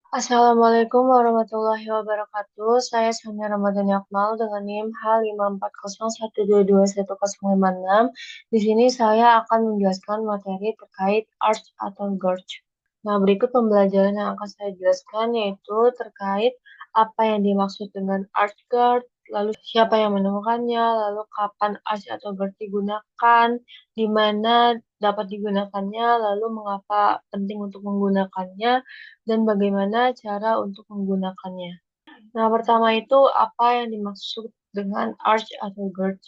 Assalamualaikum warahmatullahi wabarakatuh. Saya Sonia Ramadhani Akmal dengan NIM H54012210056. Di sini saya akan menjelaskan materi terkait art atau GERD. Nah, berikut pembelajaran yang akan saya jelaskan yaitu terkait apa yang dimaksud dengan art GERD, lalu siapa yang menemukannya, lalu kapan art atau GERD digunakan, di mana dapat digunakannya, lalu mengapa penting untuk menggunakannya, dan bagaimana cara untuk menggunakannya. Nah, pertama itu apa yang dimaksud dengan ARCH atau GERD.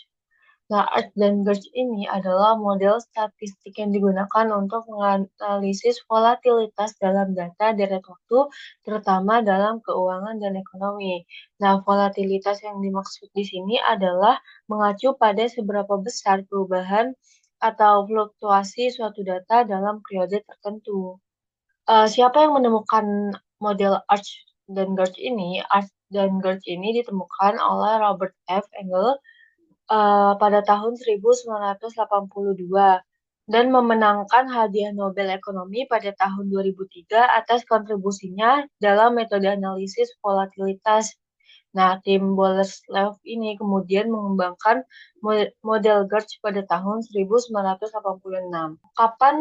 Nah, ARCH dan GERD ini adalah model statistik yang digunakan untuk menganalisis volatilitas dalam data deret waktu, terutama dalam keuangan dan ekonomi. Nah, volatilitas yang dimaksud di sini adalah mengacu pada seberapa besar perubahan atau fluktuasi suatu data dalam periode tertentu. Siapa yang menemukan model Arch dan Gauge ini? Arch dan Gauge ini ditemukan oleh Robert F. Engel pada tahun 1982 dan memenangkan hadiah Nobel Ekonomi pada tahun 2003 atas kontribusinya dalam metode analisis volatilitas. Nah, tim Boleslav ini kemudian mengembangkan model GERD pada tahun 1986. Kapan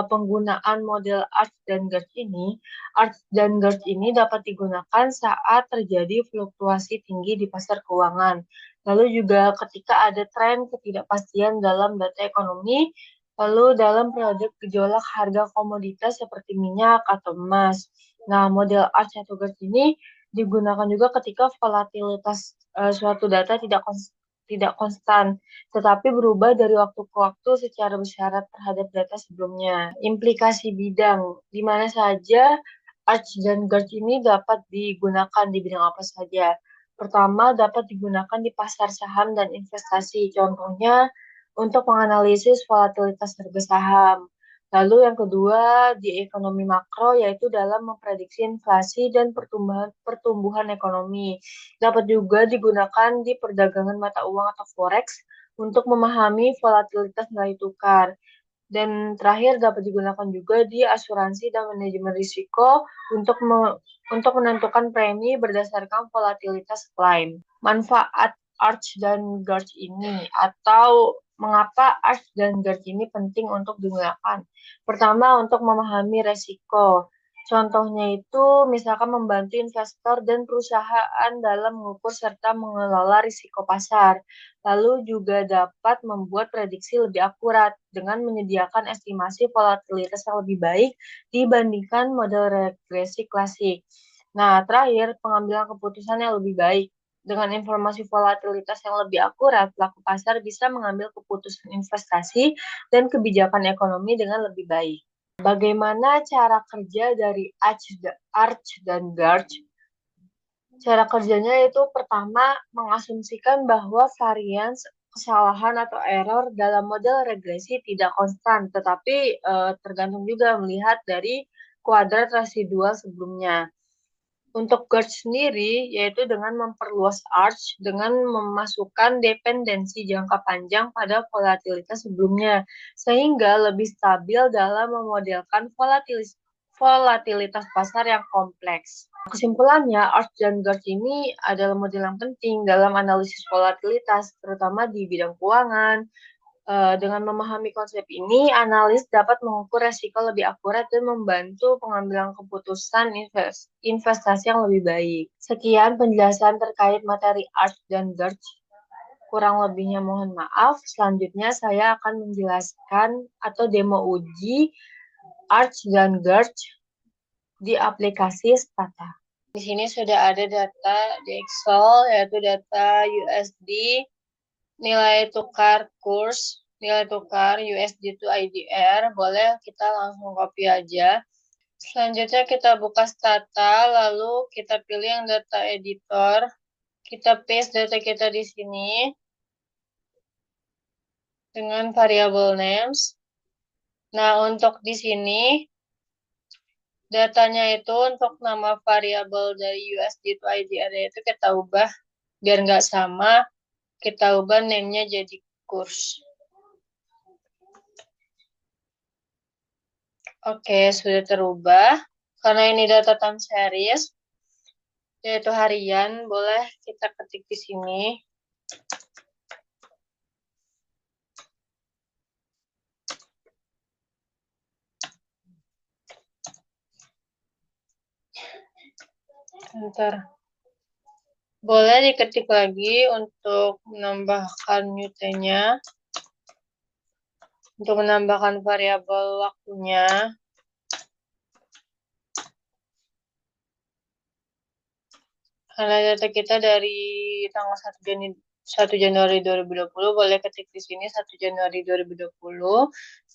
penggunaan model ARCH dan GERD ini? ARCH dan GERD ini dapat digunakan saat terjadi fluktuasi tinggi di pasar keuangan. Lalu juga ketika ada tren ketidakpastian dalam data ekonomi, lalu dalam periode gejolak harga komoditas seperti minyak atau emas. Nah, model ARCH atau GERD ini digunakan juga ketika volatilitas suatu data tidak konstan, tetapi berubah dari waktu ke waktu secara bersyarat terhadap data sebelumnya. Implikasi bidang, di mana saja ARCH dan GERD ini dapat digunakan di bidang apa saja. Pertama, dapat digunakan di pasar saham dan investasi. Contohnya, untuk menganalisis volatilitas harga saham. Lalu yang kedua di ekonomi makro yaitu dalam memprediksi inflasi dan pertumbuhan ekonomi. Dapat juga digunakan di perdagangan mata uang atau forex untuk memahami volatilitas nilai tukar. Dan terakhir dapat digunakan juga di asuransi dan manajemen risiko untuk menentukan premi berdasarkan volatilitas klaim. Manfaat Arch dan Guard ini atau mengapa Arch dan Guard ini penting untuk digunakan. Pertama, untuk memahami resiko. Contohnya itu misalkan membantu investor dan perusahaan dalam mengukur serta mengelola risiko pasar. Lalu juga dapat membuat prediksi lebih akurat dengan menyediakan estimasi volatilitas yang lebih baik dibandingkan model regresi klasik. Nah, terakhir, pengambilan keputusan yang lebih baik. Dengan informasi volatilitas yang lebih akurat, pelaku pasar bisa mengambil keputusan investasi dan kebijakan ekonomi dengan lebih baik. Bagaimana cara kerja dari Arch dan Garch? Cara kerjanya itu pertama mengasumsikan bahwa varian kesalahan atau error dalam model regresi tidak konstan, tetapi tergantung juga melihat dari kuadrat residual sebelumnya. Untuk GERD sendiri, yaitu dengan memperluas arch dengan memasukkan dependensi jangka panjang pada volatilitas sebelumnya, sehingga lebih stabil dalam memodelkan volatilitas pasar yang kompleks. Kesimpulannya, arch dan GERD ini adalah model yang penting dalam analisis volatilitas, terutama di bidang keuangan. Dengan memahami konsep ini, analis dapat mengukur resiko lebih akurat dan membantu pengambilan keputusan investasi yang lebih baik. Sekian penjelasan terkait materi ARCH dan GERD. Kurang lebihnya mohon maaf. Selanjutnya saya akan menjelaskan atau demo uji ARCH dan GERD di aplikasi Stata. Di sini sudah ada data di Excel, yaitu data USD, nilai tukar kurs, nilai tukar USD to IDR, boleh kita langsung copy aja. Selanjutnya kita buka Stata, lalu kita pilih yang data editor, kita paste data kita di sini dengan variable names. Nah, untuk di sini datanya itu untuk nama variabel dari USD to IDR itu kita ubah biar nggak sama, kita ubah name-nya jadi kurs. Oke, sudah terubah. Karena ini data time series, yaitu harian, boleh kita ketik di sini. Bentar. Boleh diketik lagi untuk menambahkan new t-nya. Untuk menambahkan variabel waktunya. Karena data kita dari tanggal 1 Januari 2020, boleh ketik di sini 1 Januari 2020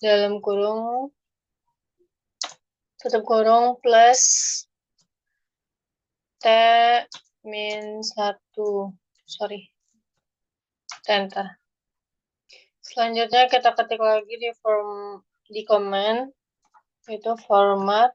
dalam kurung tutup kurung plus T min 1. Sorry. Enter. Selanjutnya kita ketik lagi di command itu format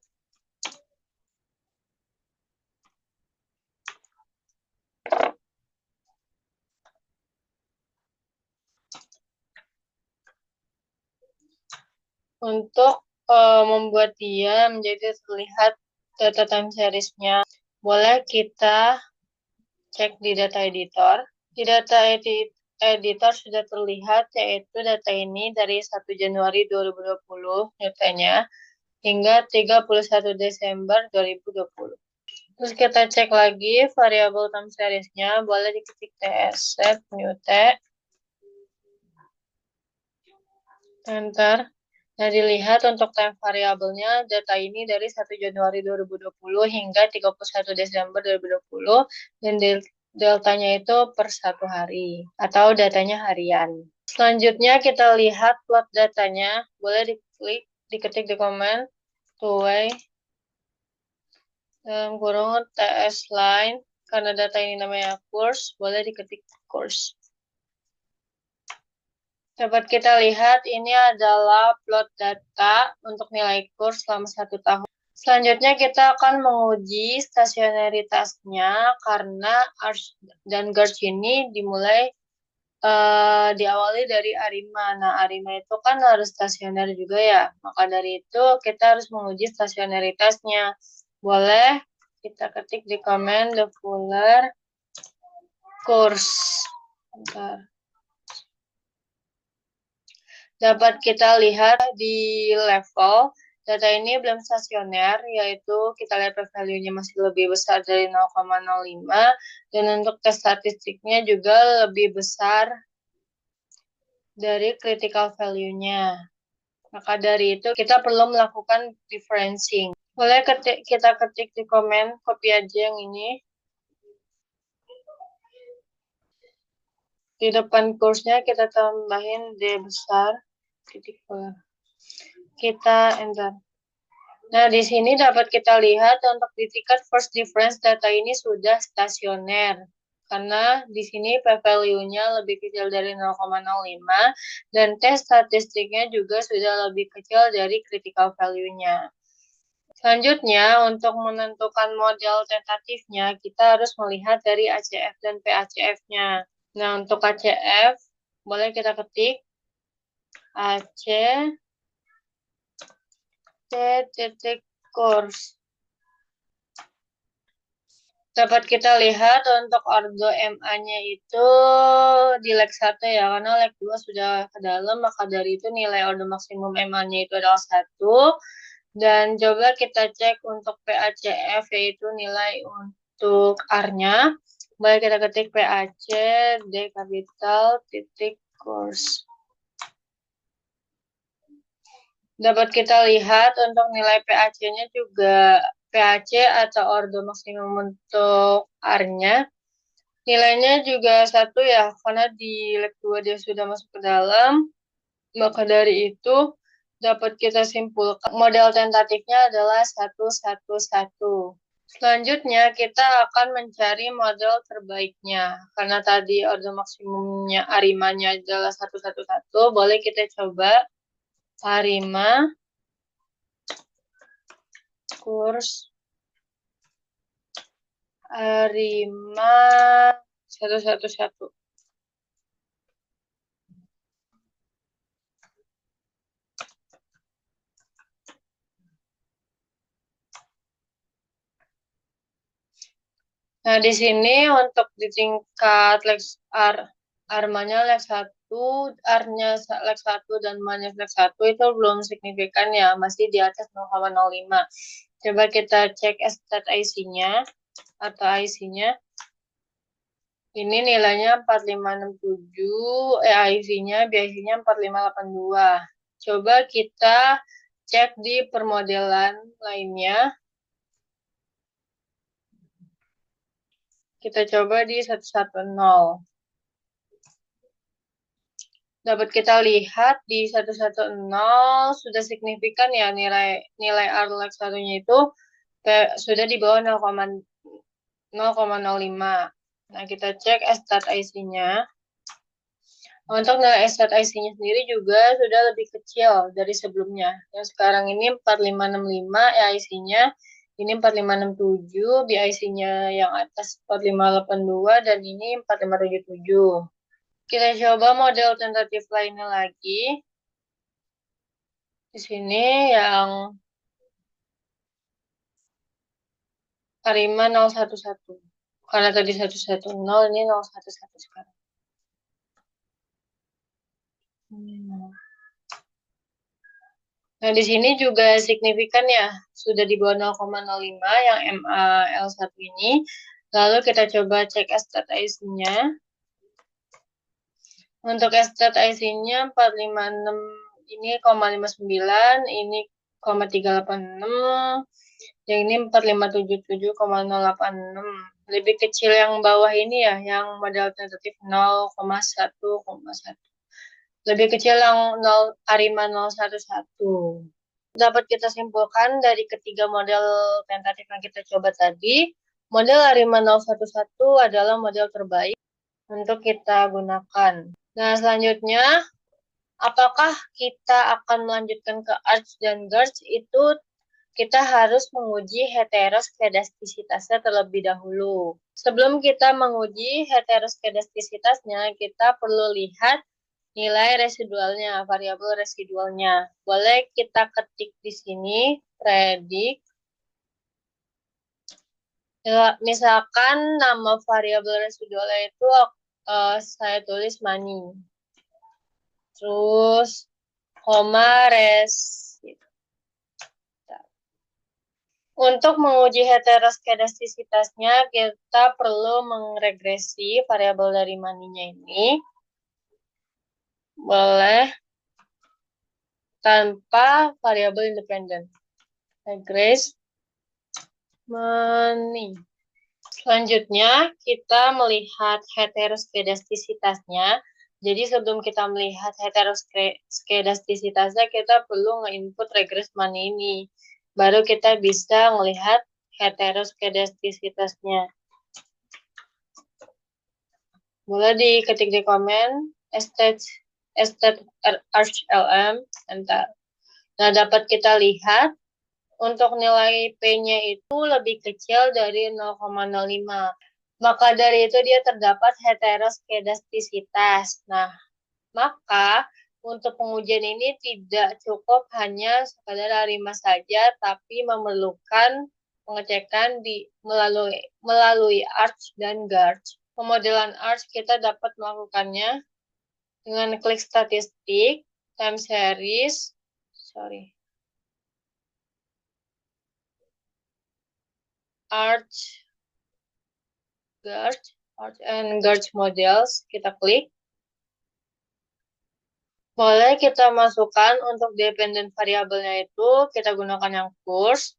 untuk membuat dia menjadi terlihat data time series-nya. Boleh kita cek di data editor. Di data editor sudah terlihat yaitu data ini dari 1 Januari 2020 datanya hingga 31 Desember 2020. Terus kita cek lagi variabel time series-nya, boleh diketik tsset new t. Enter. Nah, dilihat untuk time variabelnya, data ini dari 1 Januari 2020 hingga 31 Desember 2020, dan deltanya itu per 1 hari, atau datanya harian. Selanjutnya kita lihat plot datanya, boleh diketik di command, two-way, dalam kurung ts line, karena data ini namanya course, boleh diketik course. Dapat kita lihat ini adalah plot data untuk nilai kurs selama 1 tahun. Selanjutnya kita akan menguji stasionaritasnya karena Arch dan Garch ini diawali dari Arima. Nah, Arima itu kan harus stasioner juga ya. Maka dari itu kita harus menguji stasionaritasnya. Boleh kita ketik di command the fuller course. Bentar. Dapat kita lihat di level data ini belum stasioner, yaitu kita lihat p-value-nya masih lebih besar dari 0,05, dan untuk tes statistiknya juga lebih besar dari critical value-nya. Maka dari itu kita perlu melakukan differencing. Boleh kita ketik di komen, copy aja yang ini. Di depan kursnya kita tambahin D besar, titik kita enter. Nah, di sini dapat kita lihat untuk di tingkat first difference data ini sudah stasioner. Karena di sini p-value-nya lebih kecil dari 0,05 dan tes statistiknya juga sudah lebih kecil dari critical value-nya. Selanjutnya, untuk menentukan model tentatifnya, kita harus melihat dari ACF dan PACF-nya. Nah, untuk ACF, boleh kita ketik AC titik course. Dapat kita lihat untuk ordo MA-nya itu di leg 1 ya, karena leg 2 sudah ke dalam, maka dari itu nilai ordo maksimum MA-nya itu adalah 1. Dan coba kita cek untuk PACF, yaitu nilai untuk R-nya. Boleh kita ketik PAC, D capital, titik course. Dapat kita lihat untuk nilai PAC-nya juga PAC atau ordo maksimum untuk R-nya. Nilainya juga 1 ya, karena di leg 2 dia sudah masuk ke dalam. Maka dari itu dapat kita simpulkan model tentatifnya adalah 111. Selanjutnya kita akan mencari model terbaiknya. Karena tadi ordo maksimumnya Arimanya adalah 111, boleh kita coba Arima kurs Arima 111. Nah, di sini untuk di tingkat R-nya leg 1, R-nya leg 1 dan M-nya leg 1 itu belum signifikan ya, masih di atas 0,05. Coba kita cek stat IC-nya atau IC-nya. Ini nilainya 4567, IC-nya, BIC-nya 4582. Coba kita cek di permodelan lainnya. Kita coba di 110. Dapat kita lihat di 110 sudah signifikan ya nilai R leg 1-nya itu sudah di bawah 0,05. Nah, kita cek stat IC-nya. Untuk nilai stat IC-nya sendiri juga sudah lebih kecil dari sebelumnya. Yang sekarang ini 4565 IC-nya, ini 4567, BIC-nya yang atas 4582, dan ini 4577. Kita coba model tentatif lainnya lagi. Di sini yang Arima 011. Karena tadi 110, ini 011 sekarang. Nah, di sini juga signifikan ya, sudah di bawah 0,05 yang MAL1 ini. Lalu kita coba cek stat IC-nya. Untuk stat IC-nya 456 ini 0,59, ini 0,386, yang ini 4577,086. Lebih kecil yang bawah ini ya, yang model tentatif 0,1,1. Lebih kecil yang Arima 011. Dapat kita simpulkan dari ketiga model tentatif yang kita coba tadi, model Arima 011 adalah model terbaik untuk kita gunakan. Nah, selanjutnya, apakah kita akan melanjutkan ke arch dan gauge? Itu kita harus menguji heteroskedastisitasnya terlebih dahulu. Sebelum kita menguji heteroskedastisitasnya, kita perlu lihat nilai residualnya, variabel residualnya. Boleh kita ketik di sini, predik. Misalkan nama variabel residualnya itu saya tulis money. Terus, koma res. Untuk menguji heteroskedastisitasnya, kita perlu mengregresi variabel dari money-nya ini. Boleh tanpa variabel independen. Regress money. Selanjutnya, kita melihat heteroskedastisitasnya. Jadi sebelum kita melihat heteroskedastisitasnya, kita perlu nge-input regress money ini. Baru kita bisa melihat heteroskedastisitasnya. Boleh diketik di komen, estate arch lm, enter. Nah, dapat kita lihat untuk nilai P-nya itu lebih kecil dari 0,05. Maka dari itu dia terdapat heteroskedastisitas. Nah, maka untuk pengujian ini tidak cukup hanya sekadar Arima saja, tapi memerlukan pengecekan melalui arch dan gauge. Pemodelan arch kita dapat melakukannya dengan klik statistik, time series, arch and gauge models, kita klik. Boleh kita masukkan untuk dependent variabelnya itu, kita gunakan yang course.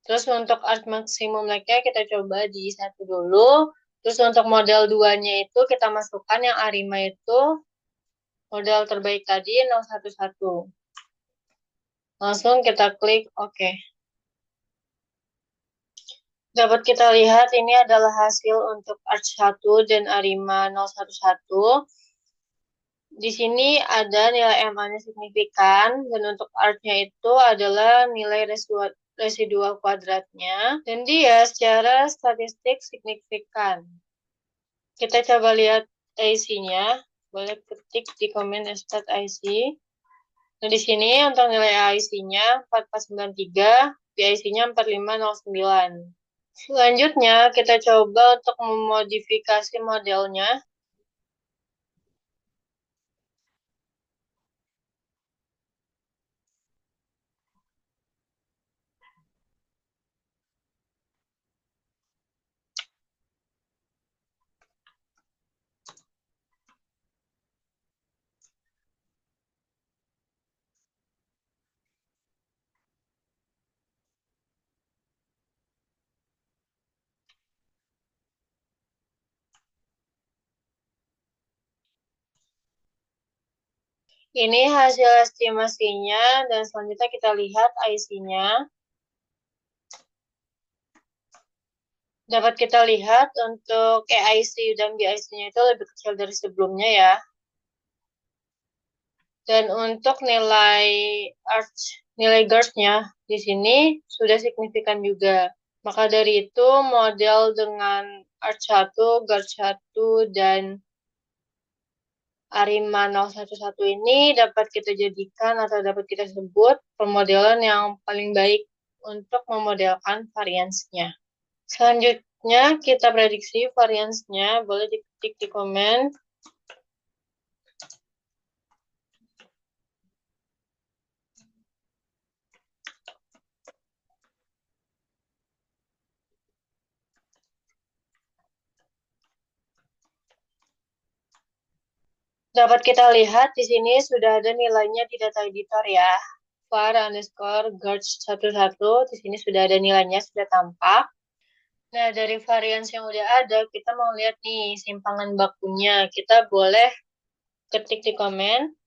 Terus untuk arch maksimum leg-nya kita coba di 1 dulu. Terus untuk model 2-nya itu kita masukkan yang Arima itu, model terbaik tadi 011. Langsung kita klik OK. Dapat kita lihat ini adalah hasil untuk arch 1 dan Arima 011. Di sini ada nilai MA-nya signifikan, dan untuk arch-nya itu adalah nilai residual kuadratnya, dan dia secara statistik signifikan. Kita coba lihat IC-nya, boleh ketik di komen stat IC. Nah, di sini untuk nilai IC-nya 4493, BIC-nya 4509. Selanjutnya, kita coba untuk memodifikasi modelnya. Ini hasil estimasinya, dan selanjutnya kita lihat IC-nya. Dapat kita lihat untuk EIC dan BIC-nya itu lebih kecil dari sebelumnya ya. Dan untuk nilai GARD-nya di sini sudah signifikan juga. Maka dari itu model dengan ART 1, GARD 1, dan ARIMA 011 ini dapat kita jadikan atau dapat kita sebut pemodelan yang paling baik untuk memodelkan variansnya. Selanjutnya kita prediksi variansnya, boleh diketik di komen. Dapat kita lihat di sini sudah ada nilainya di data editor ya. var underscore GARD 11, di sini sudah ada nilainya, sudah tampak. Nah, dari varians yang udah ada, kita mau lihat nih simpangan bakunya. Kita boleh ketik di komen.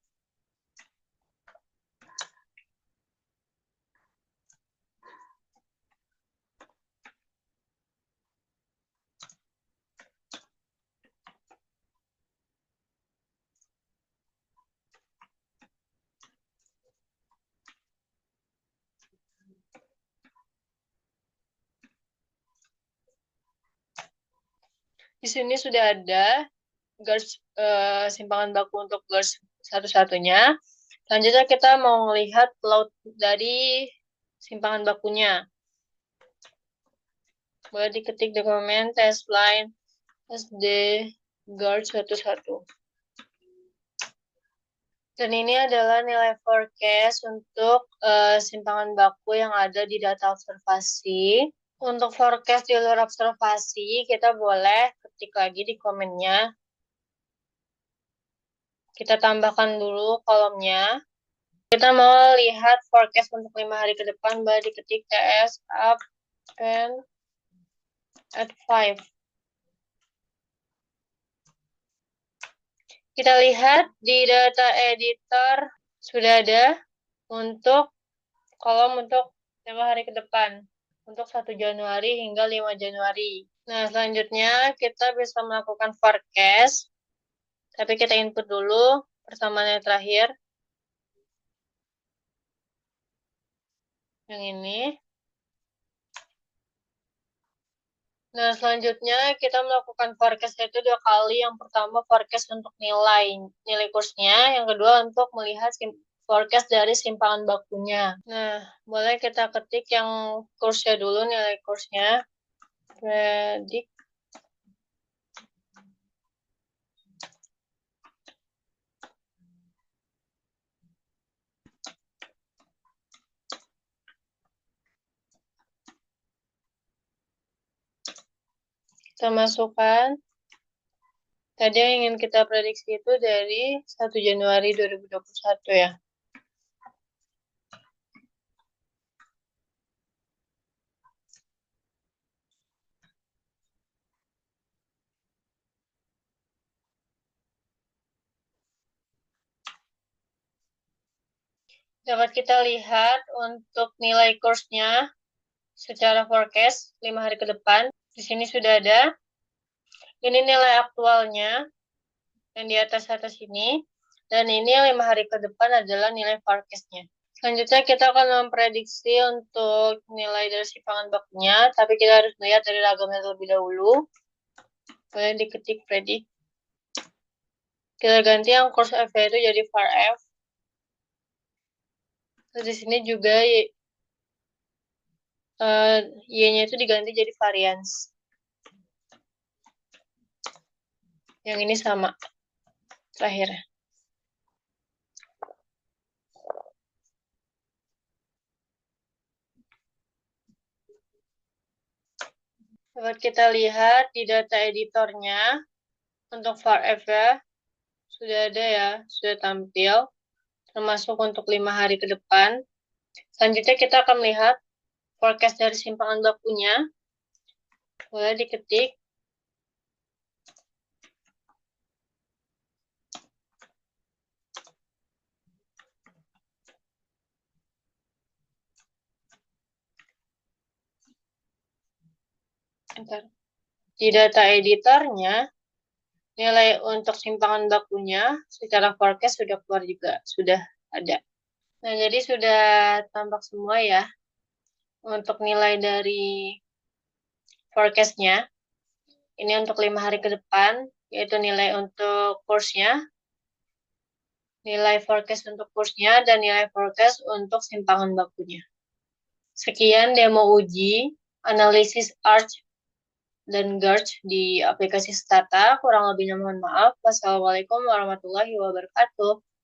Di sini sudah ada GARD, simpangan baku untuk GARD satu-satunya. Selanjutnya kita mau melihat load dari simpangan bakunya. Boleh diketik di komen test line SD GARD 11. Dan ini adalah nilai forecast untuk simpangan baku yang ada di data observasi. Untuk forecast di luar observasi, kita boleh ketik lagi di komennya. Kita tambahkan dulu kolomnya. Kita mau lihat forecast untuk 5 hari ke depan, boleh diketik TS up and at 5. Kita lihat di data editor sudah ada untuk kolom untuk 5 hari ke depan. Untuk 1 Januari hingga 5 Januari. Nah, selanjutnya kita bisa melakukan forecast. Tapi kita input dulu persamaan yang terakhir. Yang ini. Nah, selanjutnya kita melakukan forecast itu 2 kali. Yang pertama forecast untuk nilai kursnya. Yang kedua untuk melihat forecast dari simpangan bakunya. Nah, boleh kita ketik yang kursnya dulu, nilai kursnya. Predict. Kita masukkan. Tadi yang ingin kita prediksi itu dari 1 Januari 2021 ya. Dapat kita lihat untuk nilai kursnya secara forecast 5 hari ke depan. Di sini sudah ada. Ini nilai aktualnya yang di atas ini. Dan ini 5 hari ke depan adalah nilai forecastnya. Selanjutnya kita akan memprediksi untuk nilai dari simpangan bakunya, tapi kita harus melihat dari ragamnya terlebih dahulu. Boleh diketik predict. Kita ganti yang course F itu jadi var F. Terus di sini juga Y-nya itu diganti jadi varians. Yang ini sama terakhirnya. Dapat kita lihat di data editornya untuk var f ya, sudah ada ya, sudah tampil, termasuk untuk 5 hari ke depan. Selanjutnya kita akan melihat forecast dari simpangan bakunya. Boleh diketik. Di data editornya, nilai untuk simpangan bakunya secara forecast sudah keluar juga, sudah ada. Nah, jadi sudah tampak semua ya untuk nilai dari forecast-nya. Ini untuk 5 hari ke depan, yaitu nilai untuk kursnya, nilai forecast untuk kursnya, dan nilai forecast untuk simpangan bakunya. Sekian demo uji analisis ARCH dan GARCH di aplikasi Stata. Kurang lebihnya mohon maaf. Wassalamualaikum warahmatullahi wabarakatuh.